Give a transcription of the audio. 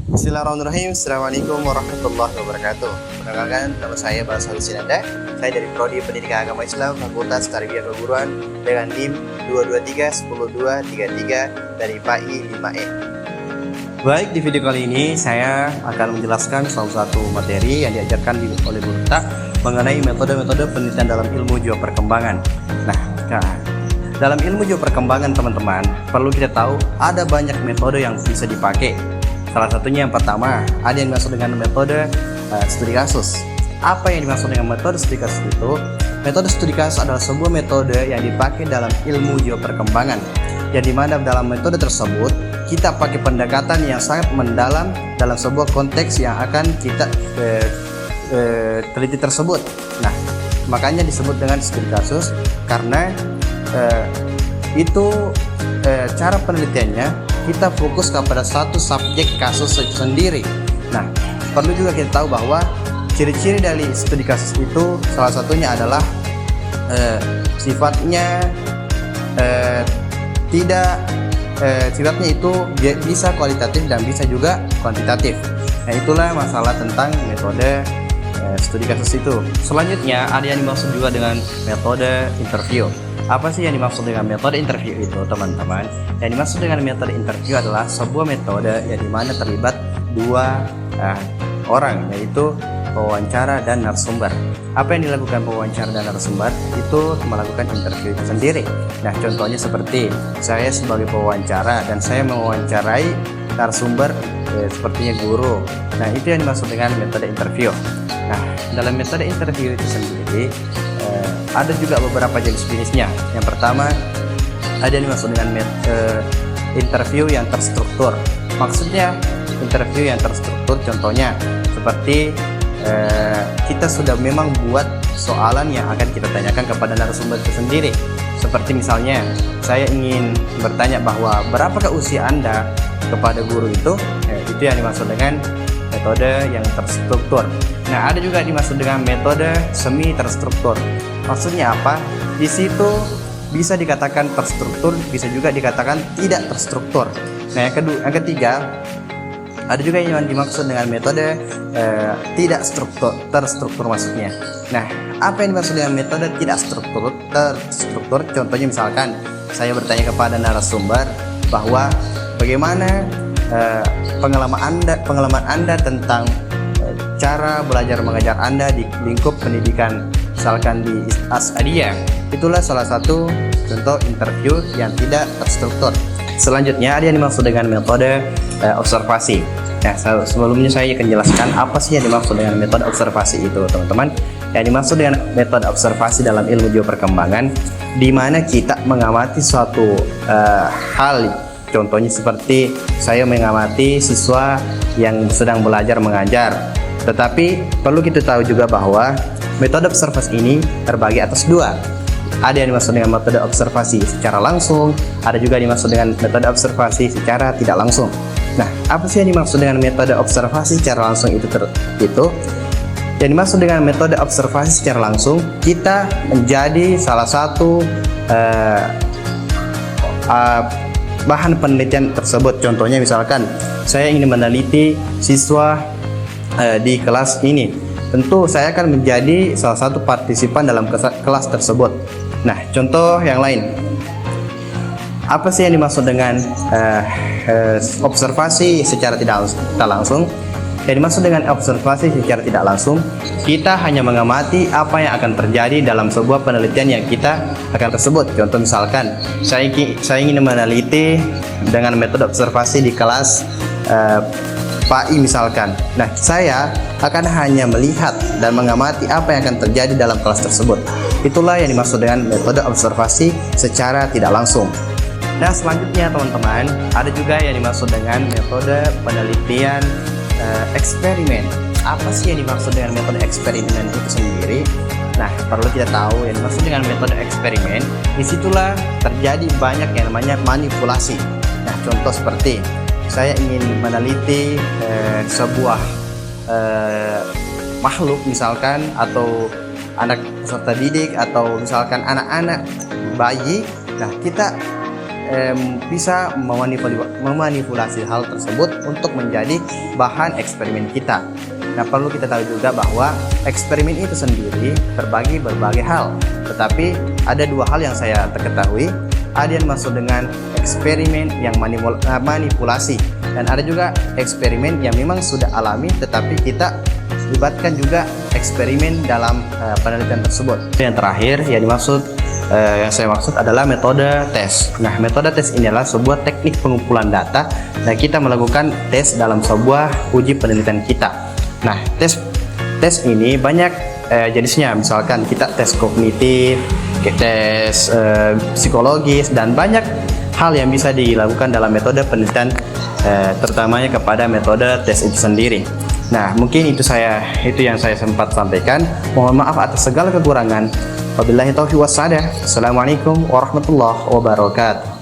Bismillahirrahmanirrahim. Assalamualaikum warahmatullahi wabarakatuh. Perkenalkan, nama saya Balasal Sinanda. Saya dari Prodi Pendidikan Agama Islam Fakultas Tarbiyah Perguruan dengan NIM 223-10233 dari PAI 5E. Baik, di video kali ini saya akan menjelaskan salah satu materi yang diajarkan oleh Guru kita mengenai metode-metode penelitian dalam ilmu geoperkembangan. Nah, dalam ilmu geoperkembangan teman-teman, perlu kita tahu ada banyak metode yang bisa dipakai. Salah satunya yang pertama, ada yang dimaksud dengan metode studi kasus. Apa yang dimaksud dengan metode studi kasus itu? Metode studi kasus adalah sebuah metode yang dipakai dalam ilmu geoperkembangan, yang dimana dalam metode tersebut kita pakai pendekatan yang sangat mendalam dalam sebuah konteks yang akan kita teliti tersebut. Nah, makanya disebut dengan studi kasus karena cara penelitiannya kita fokus kepada satu subjek kasus sendiri. Nah, perlu juga kita tahu bahwa ciri-ciri dari studi kasus itu salah satunya adalah sifatnya itu bisa kualitatif dan bisa juga kuantitatif. Nah, itulah masalah tentang metode studi kasus itu. Selanjutnya ada yang dimaksud juga dengan metode interview. Apa sih yang dimaksud dengan metode interview itu, teman-teman? Yang dimaksud dengan metode interview adalah sebuah metode yang dimana terlibat dua orang, yaitu pewawancara dan narasumber. Apa yang dilakukan pewawancara dan narasumber itu melakukan interview itu sendiri. Nah, contohnya seperti saya sebagai pewawancara dan saya mewawancarai narasumber sepertinya guru. Nah, itu yang dimaksud dengan metode interview. Nah, dalam metode interview itu sendiri ada juga beberapa jenis-jenisnya. Yang pertama, ada yang dimaksud dengan interview yang terstruktur. Maksudnya interview yang terstruktur contohnya seperti kita sudah memang buat soalan yang akan kita tanyakan kepada narasumber itu sendiri. Seperti misalnya saya ingin bertanya bahwa berapakah usia Anda kepada guru itu yang dimaksud dengan metode yang terstruktur. Nah, ada juga dimaksud dengan metode semi terstruktur. Maksudnya apa? Di situ bisa dikatakan terstruktur, bisa juga dikatakan tidak terstruktur. Nah, yang ketiga, ada juga yang dimaksud dengan metode tidak terstruktur maksudnya. Nah, apa yang dimaksud dengan metode tidak terstruktur? Contohnya misalkan saya bertanya kepada narasumber bahwa bagaimana pengalaman Anda tentang cara belajar mengajar Anda di lingkup pendidikan, misalkan di Asadiyah. Itulah salah satu contoh interview yang tidak terstruktur. Selanjutnya ada yang dimaksud dengan metode observasi. Nah, sebelumnya saya akan jelaskan apa sih yang dimaksud dengan metode observasi itu, teman-teman. Yang dimaksud dengan metode observasi dalam ilmu geoperkembangan, di mana kita mengamati suatu hal. Contohnya seperti saya mengamati siswa yang sedang belajar mengajar. Tetapi perlu kita tahu juga bahwa metode observasi ini terbagi atas dua. Ada yang dimaksud dengan metode observasi secara langsung, ada juga dimaksud dengan metode observasi secara tidak langsung. Nah, apa sih yang dimaksud dengan metode observasi secara langsung itu? Yang dimaksud dengan metode observasi secara langsung, kita menjadi salah satu bahan penelitian tersebut. Contohnya misalkan saya ingin meneliti siswa di kelas ini, tentu saya akan menjadi salah satu partisipan dalam kelas tersebut. Nah, contoh yang lain, apa sih yang dimaksud dengan observasi secara tidak langsung? Yang dimaksud dengan observasi secara tidak langsung, kita hanya mengamati apa yang akan terjadi dalam sebuah penelitian yang kita akan tersebut. Contoh misalkan saya ingin meneliti dengan metode observasi di kelas PAI misalkan. Nah, saya akan hanya melihat dan mengamati apa yang akan terjadi dalam kelas tersebut. Itulah yang dimaksud dengan metode observasi secara tidak langsung. Nah, selanjutnya teman-teman, ada juga yang dimaksud dengan metode penelitian eksperimen. Apa sih yang dimaksud dengan metode eksperimen itu sendiri? Nah, perlu kita tahu yang dimaksud dengan metode eksperimen, disitulah terjadi banyak yang namanya manipulasi. Nah, contoh seperti saya ingin meneliti sebuah makhluk misalkan, atau anak peserta didik, atau misalkan anak-anak bayi. Nah, kita bisa memanipulasi hal tersebut untuk menjadi bahan eksperimen kita. Nah, perlu kita tahu juga bahwa eksperimen itu sendiri terbagi berbagai hal, tetapi ada dua hal yang saya ketahui. Ada yang masuk dengan eksperimen yang manipulasi, dan ada juga eksperimen yang memang sudah alami tetapi kita libatkan juga eksperimen dalam penelitian tersebut. Yang terakhir yang saya maksud adalah metode tes. Nah, metode tes ini adalah sebuah teknik pengumpulan data dan kita melakukan tes dalam sebuah uji penelitian kita. Nah, tes ini banyak jenisnya, misalkan kita tes kognitif, tes psikologis, dan banyak hal yang bisa dilakukan dalam metode penelitian, terutamanya kepada metode tes itu sendiri. Nah, mungkin itu yang saya sempat sampaikan. Mohon maaf atas segala kekurangan. Wabillahi taufiq wassadah. Assalamualaikum warahmatullahi wabarakatuh.